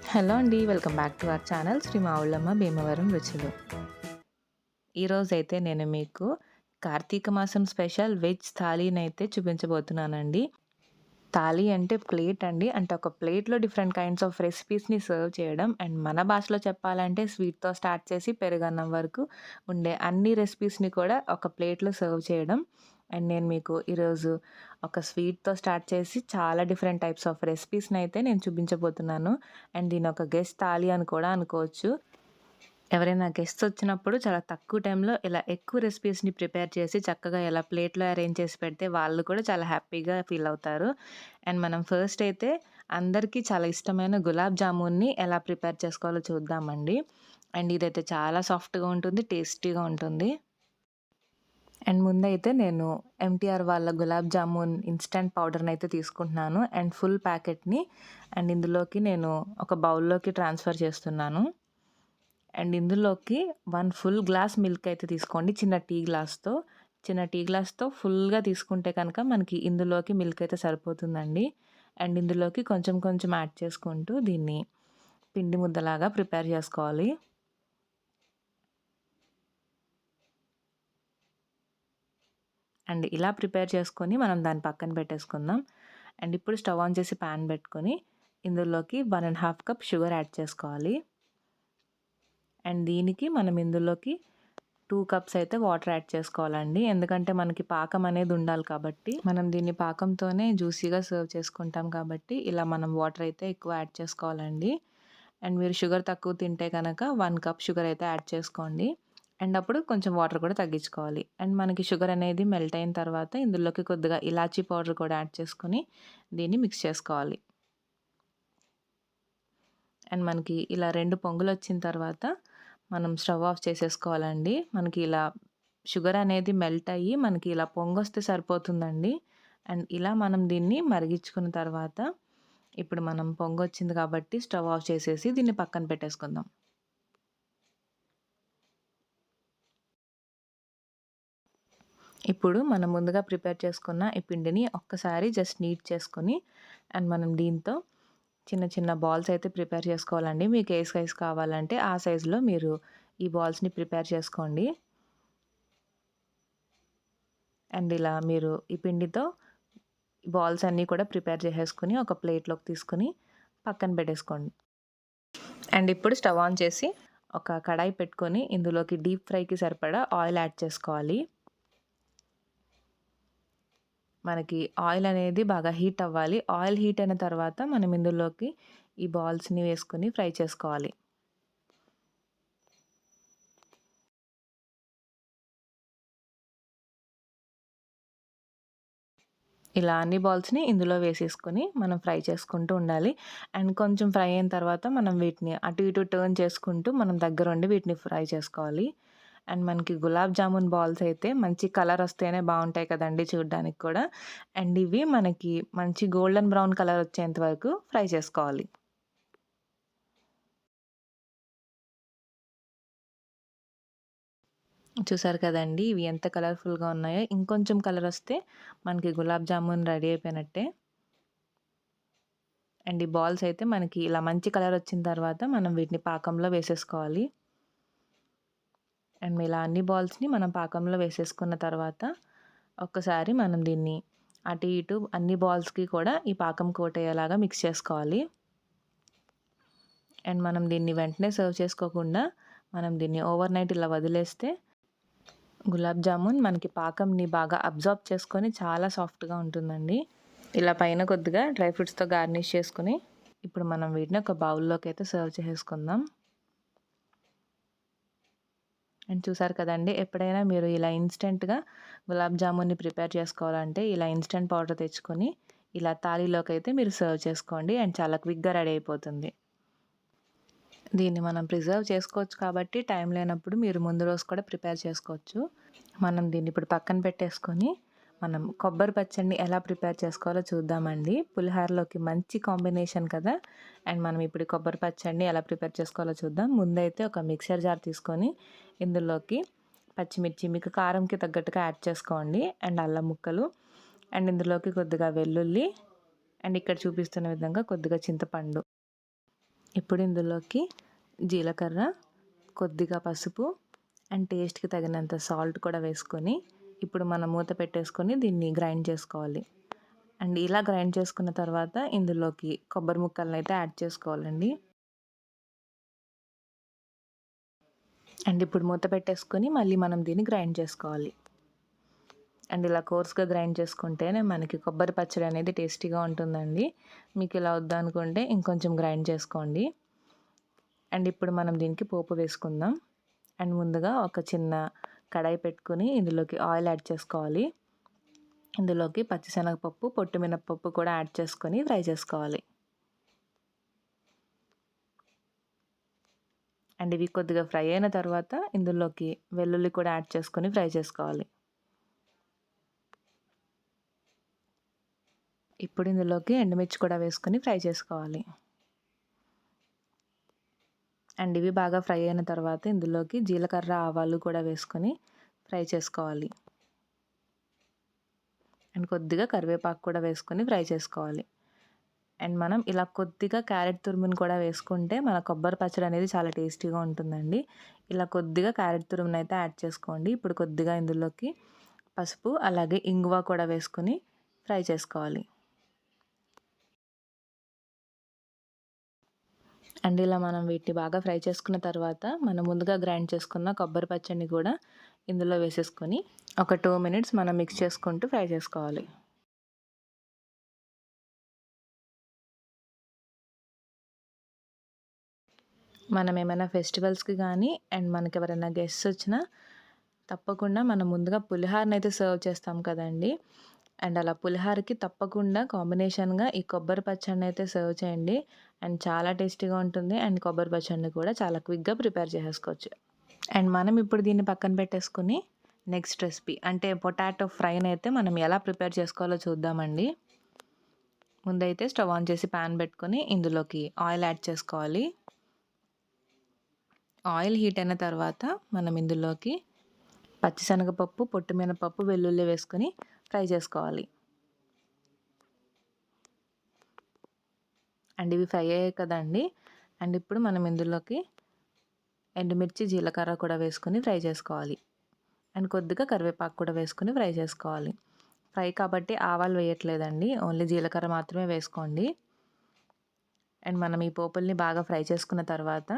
Hello అండి. Welcome back to our channel Shri Mavullamma Bhimavaram రుచులు. ఈరోజైతే నేను మీకు కార్తీక మాసం స్పెషల్ వెజ్ థాలీనైతే చూపించబోతున్నానండి. థాలీ అంటే ప్లేట్ అండి. అంటే ఒక ప్లేట్‌లో డిఫరెంట్ కైండ్స్ ఆఫ్ రెసిపీస్‌ని సర్వ్ చేయడం. అండ్ మన భాషలో చెప్పాలంటే స్వీట్‌తో స్టార్ట్ చేసి పెరుగన్నం వరకు ఉండే అన్ని రెసిపీస్‌ని కూడా ఒక ప్లేట్‌లో సర్వ్ చేయడం. అండ్ నేను మీకు ఈరోజు ఒక స్వీట్‌తో స్టార్ట్ చేసి చాలా డిఫరెంట్ టైప్స్ ఆఫ్ రెసిపీస్‌నైతే నేను చూపించబోతున్నాను. అండ్ దీన్ని ఒక గెస్ట్ థాలీ అని కూడా అనుకోవచ్చు. ఎవరైనా గెస్ట్స్ వచ్చినప్పుడు చాలా తక్కువ టైంలో ఇలా ఎక్కువ రెసిపీస్‌ని ప్రిపేర్ చేసి చక్కగా ఇలా ప్లేట్‌లో అరేంజ్ చేసి పెడితే వాళ్ళు కూడా చాలా హ్యాపీగా ఫీల్ అవుతారు. అండ్ మనం ఫస్ట్ అయితే అందరికీ చాలా ఇష్టమైన గులాబ్ జామున్ని ఎలా ప్రిపేర్ చేసుకోవాలో చూద్దామండి. అండ్ ఇదైతే చాలా సాఫ్ట్‌గా ఉంటుంది. టేస్టీగా ఉంటుంది. అండ్ ముందైతే నేను ఎంటీఆర్ వాళ్ళ గులాబ్ జామున్ ఇన్‌స్టంట్ పౌడర్‌నైతే తీసుకుంటున్నాను. అండ్ ఫుల్ ప్యాకెట్‌ని అండ్ ఇందులోకి నేను ఒక బౌల్‌లోకి ట్రాన్స్‌ఫర్ చేస్తున్నాను. అండ్ ఇందులోకి 1 ఫుల్ గ్లాస్ మిల్క్ అయితే తీసుకోండి. చిన్న టీ గ్లాస్‌తో ఫుల్‌గా తీసుకుంటే కనుక మనకి ఇందులోకి మిల్క్ అయితే సరిపోతుందండి. అండ్ ఇందులోకి కొంచెం కొంచెం యాడ్ చేసుకుంటూ దీన్ని పిండి ముద్దలాగా ప్రిపేర్ చేసుకోవాలి. అండ్ ఇలా ప్రిపేర్ చేసుకొని మనం దాన్ని పక్కన పెట్టేసుకుందాం. అండ్ ఇప్పుడు స్టవ్ ఆన్ చేసి పాన్ పెట్టుకొని ఇందులోకి 1 ½ కప్ షుగర్ యాడ్ చేసుకోవాలి. అండ్ దీనికి మనం ఇందులోకి 2 కప్స్ అయితే వాటర్ యాడ్ చేసుకోవాలండి. ఎందుకంటే మనకి పాకం అనేది ఉండాలి కాబట్టి, మనం దీన్ని పాకంతోనే జ్యూసీగా సర్వ్ చేసుకుంటాం కాబట్టి, ఇలా మనం వాటర్ అయితే ఎక్కువ యాడ్ చేసుకోవాలండి. అండ్ మీరు షుగర్ తక్కువ తింటే కనుక 1 కప్ షుగర్ అయితే యాడ్ చేసుకోండి. అండ్ అప్పుడు కొంచెం వాటర్ కూడా తగ్గించుకోవాలి. అండ్ మనకి షుగర్ అనేది మెల్ట్ అయిన తర్వాత ఇందులోకి కొద్దిగా ఇలాచీ పౌడర్ కూడా యాడ్ చేసుకొని దీన్ని మిక్స్ చేసుకోవాలి. అండ్ మనకి ఇలా 2 పొంగులొచ్చిన తర్వాత మనం స్టవ్ ఆఫ్ చేసేసుకోవాలండి. మనకి ఇలా షుగర్ అనేది మెల్ట్ అయ్యి మనకి ఇలా పొంగొస్తే సరిపోతుందండి. అండ్ ఇలా మనం దీన్ని మరిగించుకున్న తర్వాత ఇప్పుడు మనం పొంగొచ్చింది కాబట్టి స్టవ్ ఆఫ్ చేసేసి దీన్ని పక్కన పెట్టేసుకుందాం. ఇప్పుడు మనం ముందుగా ప్రిపేర్ చేసుకున్న ఈ పిండిని ఒక్కసారి జస్ట్ నీట్ చేసుకొని అండ్ మనం దీంతో చిన్న చిన్న బాల్స్ అయితే ప్రిపేర్ చేసుకోవాలండి. మీకు ఏ సైజ్ కావాలంటే ఆ సైజులో మీరు ఈ బాల్స్‌ని ప్రిపేర్ చేసుకోండి. అండ్ ఇలా మీరు ఈ పిండితో బాల్స్ అన్నీ కూడా ప్రిపేర్ చేసేసుకొని ఒక ప్లేట్‌లోకి తీసుకొని పక్కన పెట్టేసుకోండి. అండ్ ఇప్పుడు స్టవ్ ఆన్ చేసి ఒక కడాయి పెట్టుకొని ఇందులోకి డీప్ ఫ్రైకి సరిపడా ఆయిల్ యాడ్ చేసుకోవాలి. మనకి ఆయిల్ అనేది బాగా హీట్ అవ్వాలి. ఆయిల్ హీట్ అయిన తర్వాత మనం ఇందులోకి ఈ బాల్స్‌ని వేసుకొని ఫ్రై చేసుకోవాలి. ఇలా అన్ని బాల్స్‌ని ఇందులో వేసేసుకొని మనం ఫ్రై చేసుకుంటూ ఉండాలి. అండ్ కొంచెం ఫ్రై అయిన తర్వాత మనం వీటిని అటు ఇటు టర్న్ చేసుకుంటూ మనం దగ్గరుండి వీటిని ఫ్రై చేసుకోవాలి. అండ్ మనకి గులాబ్ జామున్ బాల్స్ అయితే మంచి కలర్ వస్తేనే బావుంటాయి కదండీ చూడ్డానికి కూడా. అండ్ ఇవి మనకి మంచి గోల్డెన్ బ్రౌన్ కలర్ వచ్చేంత వరకు ఫ్రై చేసుకోవాలి. చూసారు కదండీ! ఇవి ఎంత కలర్‌ఫుల్‌గా ఉన్నాయో. ఇంకొంచెం కలర్ వస్తే మనకి గులాబ్ జామున్ రెడీ అయిపోయినట్టే. అండ్ ఈ బాల్స్ అయితే మనకి ఇలా మంచి కలర్ వచ్చిన తర్వాత మనం వీటిని పాకంలో వేసేసుకోవాలి. అండ్ ఇలా అన్ని బాల్స్‌ని మనం పాకంలో వేసేసుకున్న తర్వాత ఒక్కసారి మనం దీన్ని అటు ఇటు అన్ని బాల్స్‌కి కూడా ఈ పాకం కోటయ్యేలాగా మిక్స్ చేసుకోవాలి. అండ్ మనం దీన్ని వెంటనే సర్వ్ చేసుకోకుండా మనం దీన్ని ఓవర్ నైట్ ఇలా వదిలేస్తే గులాబ్ జామున్ మనకి పాకంని బాగా అబ్జార్బ్ చేసుకొని చాలా సాఫ్ట్‌గా ఉంటుందండి. ఇలా పైన కొద్దిగా డ్రై ఫ్రూట్స్‌తో గార్నిష్ చేసుకొని ఇప్పుడు మనం వీటిని ఒక బౌల్‌లోకి అయితే సర్వ్ చేసేసుకుందాం. అండ్ చూసారు కదండీ! ఎప్పుడైనా మీరు ఇలా ఇన్‌స్టంట్‌గా గులాబ్ జామున్‌ని ప్రిపేర్ చేసుకోవాలంటే ఇలా ఇన్‌స్టంట్ పౌడర్ తెచ్చుకొని ఇలా తాలీలోకైతే మీరు సర్వ్ చేసుకోండి. అండ్ చాలా క్విక్‌గా రెడీ అయిపోతుంది. దీన్ని మనం ప్రిజర్వ్ చేసుకోవచ్చు కాబట్టి టైం లేనప్పుడు మీరు ముందు రోజు కూడా ప్రిపేర్ చేసుకోవచ్చు. మనం దీన్ని ఇప్పుడు పక్కన పెట్టేసుకొని మనం కొబ్బరి పచ్చడిని ఎలా ప్రిపేర్ చేసుకోవాలో చూద్దామండి. పులిహోరలోకి మంచి కాంబినేషన్ కదా! అండ్ మనం ఇప్పుడు కొబ్బరి పచ్చడిని ఎలా ప్రిపేర్ చేసుకోవాలో చూద్దాం. ముందైతే ఒక మిక్సర్ జార్ తీసుకొని ఇందులోకి పచ్చిమిర్చి మీకు కారంకి తగ్గట్టుగా యాడ్ చేసుకోండి. అండ్ అల్లం ముక్కలు అండ్ ఇందులోకి కొద్దిగా వెల్లుల్లి అండ్ ఇక్కడ చూపిస్తున్న విధంగా కొద్దిగా చింతపండు ఇప్పుడు ఇందులోకి జీలకర్ర, కొద్దిగా పసుపు అండ్ టేస్ట్‌కి తగినంత సాల్ట్ కూడా వేసుకొని ఇప్పుడు మనం మూత పెట్టేసుకొని దీన్ని గ్రైండ్ చేసుకోవాలి. అండ్ ఇలా గ్రైండ్ చేసుకున్న తర్వాత ఇందులోకి కొబ్బరి ముక్కలనైతే యాడ్ చేసుకోవాలండి. అండ్ ఇప్పుడు మూత పెట్టేసుకొని మళ్ళీ మనం దీన్ని గ్రైండ్ చేసుకోవాలి. అండ్ ఇలా కోర్స్‌గా గ్రైండ్ చేసుకుంటేనే మనకి కొబ్బరి పచ్చడి అనేది టేస్టీగా ఉంటుందండి. మీకు ఇలా వద్దనుకుంటే ఇంకొంచెం గ్రైండ్ చేసుకోండి. అండ్ ఇప్పుడు మనం దీనికి పోపు వేసుకుందాం. అండ్ ముందుగా ఒక చిన్న కడాయి పెట్టుకొని ఇందులోకి ఆయిల్ యాడ్ చేసుకోవాలి. ఇందులోకి పచ్చిశనగపప్పు, పొట్టు మినపప్పు కూడా యాడ్ చేసుకొని ఫ్రై చేసుకోవాలి. అండ్ ఇవి కొద్దిగా ఫ్రై అయిన తర్వాత ఇందులోకి వెల్లుల్లి కూడా యాడ్ చేసుకొని ఫ్రై చేసుకోవాలి. ఇప్పుడు ఇందులోకి ఎండుమిర్చి కూడా వేసుకొని ఫ్రై చేసుకోవాలి. అండ్ ఇవి బాగా ఫ్రై అయిన తర్వాత ఇందులోకి జీలకర్ర, ఆవాలు కూడా వేసుకొని ఫ్రై చేసుకోవాలి. అండ్ కొద్దిగా కరివేపాకు కూడా వేసుకొని ఫ్రై చేసుకోవాలి. అండ్ మనం ఇలా కొద్దిగా క్యారెట్ తురుమును కూడా వేసుకుంటే మన కొబ్బరి పచ్చడి అనేది చాలా టేస్టీగా ఉంటుందండి. ఇలా కొద్దిగా క్యారెట్ తురుమునైతే యాడ్ చేసుకోండి. ఇప్పుడు కొద్దిగా ఇందులోకి పసుపు అలాగే ఇంగువ కూడా వేసుకొని ఫ్రై చేసుకోవాలి. అండ్ ఇలా మనం వీటిని బాగా ఫ్రై చేసుకున్న తర్వాత మనం ముందుగా గ్రైండ్ చేసుకున్న కొబ్బరి పచ్చడిని కూడా ఇందులో వేసేసుకొని ఒక 2 మినిట్స్ మనం మిక్స్ చేసుకుంటూ ఫ్రై చేసుకోవాలి. మనం ఏమైనా ఫెస్టివల్స్‌కి కానీ అండ్ మనకెవరైనా గెస్ట్స్ వచ్చినా తప్పకుండా మనం ముందుగా పులిహోరనైతే సర్వ్ చేస్తాం కదండీ! అండ్ అలా పులిహోరకి తప్పకుండా కాంబినేషన్‌గా ఈ కొబ్బరి పచ్చడినైతే సర్వ్ చేయండి. అండ్ చాలా టేస్టీగా ఉంటుంది. అండ్ కొబ్బరి పచ్చడిని కూడా చాలా క్విక్‌గా ప్రిపేర్ చేసేసుకోవచ్చు. అండ్ మనం ఇప్పుడు దీన్ని పక్కన పెట్టేసుకొని నెక్స్ట్ రెసిపీ అంటే పొటాటో ఫ్రైనైతే మనం ఎలా ప్రిపేర్ చేసుకోవాలో చూద్దామండి. ముందైతే స్టవ్ ఆన్ చేసి పాన్ పెట్టుకొని ఇందులోకి ఆయిల్ యాడ్ చేసుకోవాలి. ఆయిల్ హీట్ అయిన తర్వాత మనం ఇందులోకి పచ్చిశనగపప్పు, పొట్టు మినపప్పు, వెల్లుల్లి వేసుకొని ఫ్రై చేసుకోవాలి. అండ్ ఇవి ఫ్రై అయ్యాయి కదండీ! అండ్ ఇప్పుడు మనం ఇందులోకి ఎండుమిర్చి, జీలకర్ర కూడా వేసుకొని ఫ్రై చేసుకోవాలి. అండ్ కొద్దిగా కరివేపాకు కూడా వేసుకొని ఫ్రై చేసుకోవాలి. ఫ్రై కాబట్టి ఆవాలు వేయట్లేదండి. ఓన్లీ జీలకర్ర మాత్రమే వేసుకోండి. అండ్ మనం ఈ పోపుల్ని బాగా ఫ్రై చేసుకున్న తర్వాత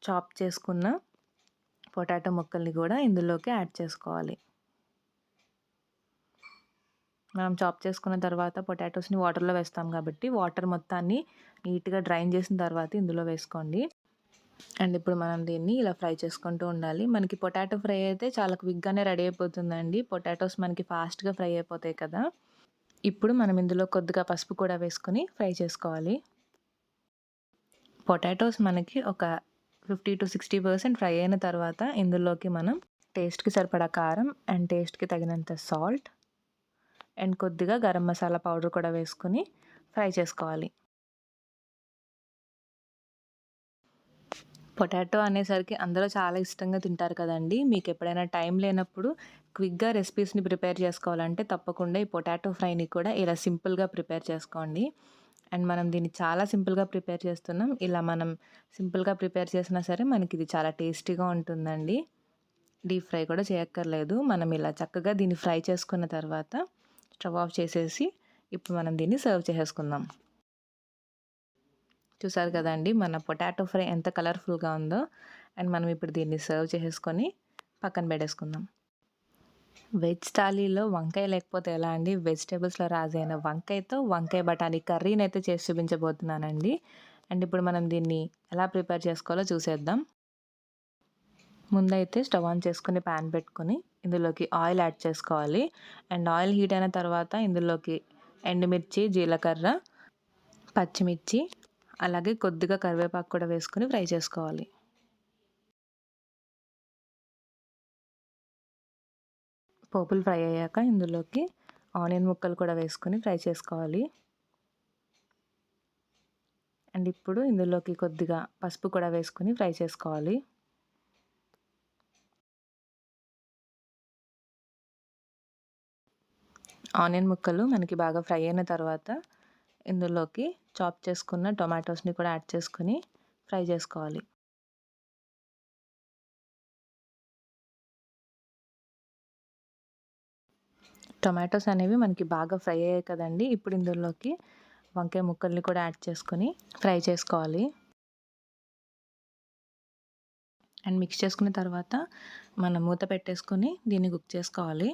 చాప్ చేసుకున్న పొటాటో ముక్కల్ని కూడా ఇందులోకి యాడ్ చేసుకోవాలి. మనం చాప్ చేసుకున్న తర్వాత పొటాటోస్‌ని వాటర్‌లో వేస్తాం కాబట్టి వాటర్ మొత్తాన్ని నీట్‌గా డ్రైన్ చేసిన తర్వాత ఇందులో వేసుకోండి. అండ్ ఇప్పుడు మనం దీన్ని ఇలా ఫ్రై చేసుకుంటూ ఉండాలి. మనకి పొటాటో ఫ్రై అయితే చాలా క్విక్‌గానే రెడీ అయిపోతుందండి. పొటాటోస్ మనకి ఫాస్ట్‌గా ఫ్రై అయిపోతాయి కదా! ఇప్పుడు మనం ఇందులో కొద్దిగా పసుపు కూడా వేసుకొని ఫ్రై చేసుకోవాలి. పొటాటోస్ మనకి ఒక 50-60% ఫ్రై అయిన తర్వాత ఇందులోకి మనం టేస్ట్‌కి సరిపడా కారం అండ్ టేస్ట్‌కి తగినంత సాల్ట్ అండ్ కొద్దిగా గరం మసాలా పౌడర్ కూడా వేసుకొని ఫ్రై చేసుకోవాలి. పొటాటో అనేసరికి అందరూ చాలా ఇష్టంగా తింటారు కదండీ! మీకెప్పుడైనా టైం లేనప్పుడు క్విక్‌గా రెసిపీస్‌ని ప్రిపేర్ చేసుకోవాలంటే తప్పకుండా ఈ పొటాటో ఫ్రైని కూడా ఇలా సింపుల్‌గా ప్రిపేర్ చేసుకోండి. అండ్ మనం దీన్ని చాలా సింపుల్‌గా ప్రిపేర్ చేస్తున్నాం. ఇలా మనం సింపుల్‌గా ప్రిపేర్ చేసినా సరే మనకిది చాలా టేస్టీగా ఉంటుందండి. డీప్ ఫ్రై కూడా చేయక్కర్లేదు. మనం ఇలా చక్కగా దీన్ని ఫ్రై చేసుకున్న తర్వాత స్టవ్ ఆఫ్ చేసేసి ఇప్పుడు మనం దీన్ని సర్వ్ చేసేసుకుందాం. చూసారు కదండీ! మన పొటాటో ఫ్రై ఎంత కలర్‌ఫుల్‌గా ఉందో. అండ్ మనం ఇప్పుడు దీన్ని సర్వ్ చేసేసుకొని పక్కన పెట్టేసుకుందాం. వెజ్ థాలీలో వంకాయ లేకపోతే ఎలా అండి? వెజిటబుల్స్‌లో రాజైన వంకాయతో వంకాయ బఠానీ కర్రీనైతే చేసి చూపించబోతున్నానండి. అండ్ ఇప్పుడు మనం దీన్ని ఎలా ప్రిపేర్ చేసుకోవాలో చూసేద్దాం. ముందైతే స్టవ్ ఆన్ చేసుకొని పాన్ పెట్టుకొని ఇందులోకి ఆయిల్ యాడ్ చేసుకోవాలి. అండ్ ఆయిల్ హీట్ అయిన తర్వాత ఇందులోకి ఎండుమిర్చి, జీలకర్ర, పచ్చిమిర్చి అలాగే కొద్దిగా కరివేపాకు కూడా వేసుకొని ఫ్రై చేసుకోవాలి. పోపులు ఫ్రై అయ్యాక ఇందులోకి ఆనియన్ ముక్కలు కూడా వేసుకొని ఫ్రై చేసుకోవాలి. అండ్ ఇప్పుడు ఇందులోకి కొద్దిగా పసుపు కూడా వేసుకొని ఫ్రై చేసుకోవాలి. ఆనియన్ ముక్కలు మనకి బాగా ఫ్రై అయిన తర్వాత ఇందులోకి చాప్ చేసుకున్న టొమాటోస్ని కూడా యాడ్ చేసుకుని ఫ్రై చేసుకోవాలి. టొమాటోస్ అనేవి మనకి బాగా ఫ్రై అయ్యాయి కదండి. ఇప్పుడు ఇందులోకి వంకాయ ముక్కల్ని కూడా యాడ్ చేసుకుని ఫ్రై చేసుకోవాలి. అండ్ మిక్స్ చేసుకున్న తర్వాత మనం మూత పెట్టేసుకొని దీన్ని కుక్ చేసుకోవాలి.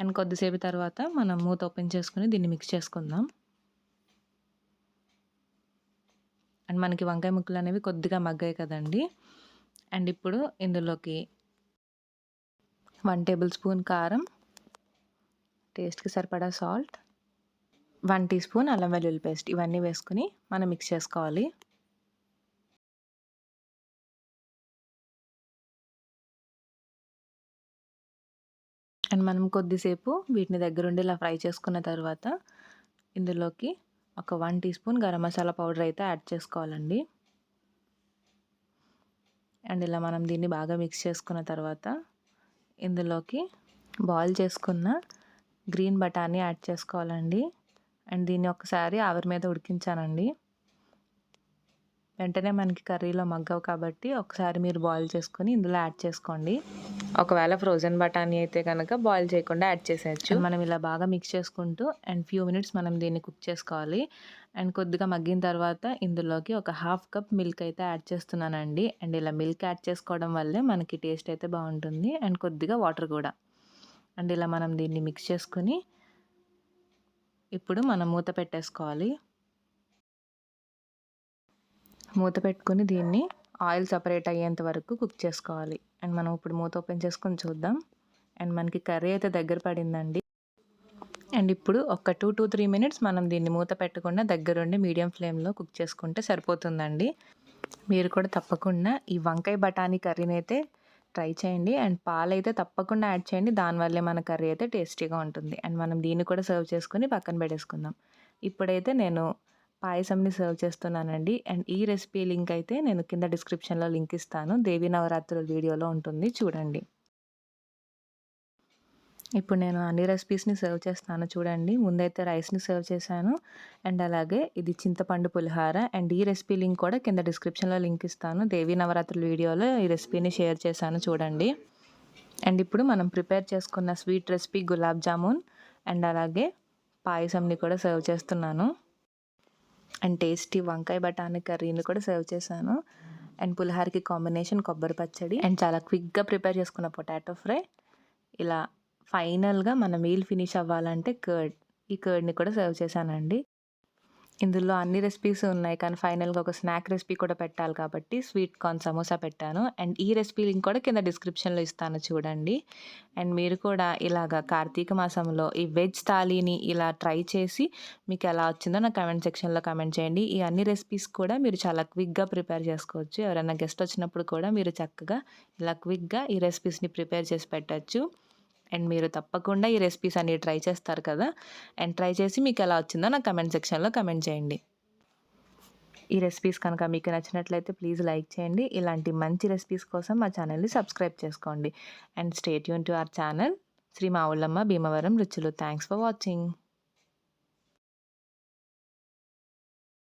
అండ్ కొద్దిసేపు తర్వాత మనం మూత ఓపెన్ చేసుకుని దీన్ని మిక్స్ చేసుకుందాం. అండ్ మనకి వంకాయ ముక్కలు అనేవి కొద్దిగా మగ్గాయి కదండి. అండ్ ఇప్పుడు ఇందులోకి 1 టేబుల్ స్పూన్ కారం, టేస్ట్‌కి సరిపడా సాల్ట్, 1 టీ స్పూన్ అల్లం వెల్లుల్లి పేస్ట్ ఇవన్నీ వేసుకుని మనం మిక్స్ చేసుకోవాలి. అండ్ మనం కొద్దిసేపు వీటిని దగ్గరుండి ఇలా ఫ్రై చేసుకున్న తర్వాత ఇందులోకి ఒక 1 teaspoon garam masala powder అయితే యాడ్ చేసుకోవాలండి. అండ్ ఇలా మనం దీన్ని బాగా మిక్స్ చేసుకున్న తర్వాత ఇందులోకి బాయిల్ చేసుకున్న గ్రీన్ బఠానీ యాడ్ చేసుకోవాలండి. అండ్ దీన్ని ఒకసారి ఆవిరి మీద ఉడికించానండి. వెంటనే మనకి కర్రీలో మగ్గవు కాబట్టి ఒకసారి మీరు బాయిల్ చేసుకొని ఇందులో యాడ్ చేసుకోండి. ఒకవేళ ఫ్రోజన్ బఠానీ అయితే కనుక బాయిల్ చేయకుండా యాడ్ చేసేయచ్చు. మనం ఇలా బాగా మిక్స్ చేసుకుంటూ అండ్ ఫ్యూ మినిట్స్ మనం దీన్ని కుక్ చేసుకోవాలి. అండ్ కొద్దిగా మగ్గిన తర్వాత ఇందులోకి ఒక హాఫ్ కప్ మిల్క్ అయితే యాడ్ చేస్తున్నానండి. అండ్ ఇలా మిల్క్ యాడ్ చేసుకోవడం వల్లే మనకి టేస్ట్ అయితే బాగుంటుంది. అండ్ కొద్దిగా వాటర్ కూడా. అండ్ ఇలా మనం దీన్ని మిక్స్ చేసుకుని ఇప్పుడు మనం మూత పెట్టేసుకోవాలి. మూత పెట్టుకుని దీన్ని ఆయిల్ సపరేట్ అయ్యేంత వరకు కుక్ చేసుకోవాలి. అండ్ మనం ఇప్పుడు మూత ఓపెన్ చేసుకొని చూద్దాం. అండ్ మనకి కర్రీ అయితే దగ్గర పడిందండి. అండ్ ఇప్పుడు ఒక 2 to 3 మినిట్స్ మనం దీన్ని మూత పెట్టకుండా దగ్గరుండి మీడియం ఫ్లేమ్లో కుక్ చేసుకుంటే సరిపోతుందండి. మీరు కూడా తప్పకుండా ఈ వంకాయ బఠానీ కర్రీని అయితే ట్రై చేయండి. అండ్ పాలైతే తప్పకుండా యాడ్ చేయండి. దానివల్లే మన కర్రీ అయితే టేస్టీగా ఉంటుంది. అండ్ మనం దీన్ని కూడా సర్వ్ చేసుకొని పక్కన పెట్టేసుకుందాం. ఇప్పుడైతే నేను పాయసంని సర్వ్ చేస్తున్నానండి. అండ్ ఈ రెసిపీ లింక్ అయితే నేను కింద డిస్క్రిప్షన్లో లింక్ ఇస్తాను. దేవీ నవరాత్రుల వీడియోలో ఉంటుంది చూడండి. ఇప్పుడు నేను అన్ని రెసిపీస్ని సర్వ్ చేస్తాను చూడండి. ముందైతే రైస్ని సర్వ్ చేశాను. అండ్ అలాగే ఇది చింతపండు పులిహార. అండ్ ఈ రెసిపీ లింక్ కూడా కింద డిస్క్రిప్షన్లో లింక్ ఇస్తాను. దేవీ నవరాత్రుల వీడియోలో ఈ రెసిపీని షేర్ చేశాను చూడండి. అండ్ ఇప్పుడు మనం ప్రిపేర్ చేసుకున్న sweet recipe gulab jamun and అలాగే పాయసంని కూడా సర్వ్ చేస్తున్నాను. అండ్ టేస్టీ వంకాయ బఠానీ కర్రీని కూడా సర్వ్ చేశాను. అండ్ పులిహారకి కాంబినేషన్ కొబ్బరి పచ్చడి అండ్ చాలా క్విక్గా ప్రిపేర్ చేసుకున్న పొటాటో ఫ్రై. ఇలా ఫైనల్గా మన మీల్ ఫినిష్ అవ్వాలంటే ఈ కర్డ్ని కూడా సర్వ్ చేశానండి. ఇందులో అన్ని రెసిపీస్ ఉన్నాయి కానీ ఫైనల్గా ఒక స్నాక్ రెసిపీ కూడా పెట్టాలి కాబట్టి స్వీట్ కార్న్ సమోసా పెట్టాను. అండ్ ఈ రెసిపీ లింక్ కూడా కింద డిస్క్రిప్షన్లో ఇస్తాను చూడండి. అండ్ మీరు కూడా ఇలాగ కార్తీక మాసంలో ఈ వెజ్ థాలీని ఇలా ట్రై చేసి మీకు ఎలా వచ్చిందో నా కమెంట్ సెక్షన్లో కమెంట్ చేయండి. ఈ అన్ని రెసిపీస్ కూడా మీరు చాలా క్విక్గా ప్రిపేర్ చేసుకోవచ్చు. ఎవరైనా గెస్ట్ వచ్చినప్పుడు కూడా మీరు చక్కగా ఇలా క్విక్గా ఈ రెసిపీస్ని ప్రిపేర్ చేసి పెట్టచ్చు. అండ్ మీరు తప్పకుండా ఈ రెసిపీస్ అన్ని ట్రై చేస్తారు కదా. అండ్ ట్రై చేసి మీకు ఎలా వచ్చిందో నా కమెంట్ సెక్షన్లో కమెంట్ చేయండి. ఈ రెసిపీస్ కనుక మీకు నచ్చినట్లయితే ప్లీజ్ లైక్ చేయండి. ఇలాంటి మంచి రెసిపీస్ కోసం మా ఛానల్ని సబ్స్క్రైబ్ చేసుకోండి. And stay tune to our channel Shri Mavullamma Bhimavaram రుచులు. Thanks for watching.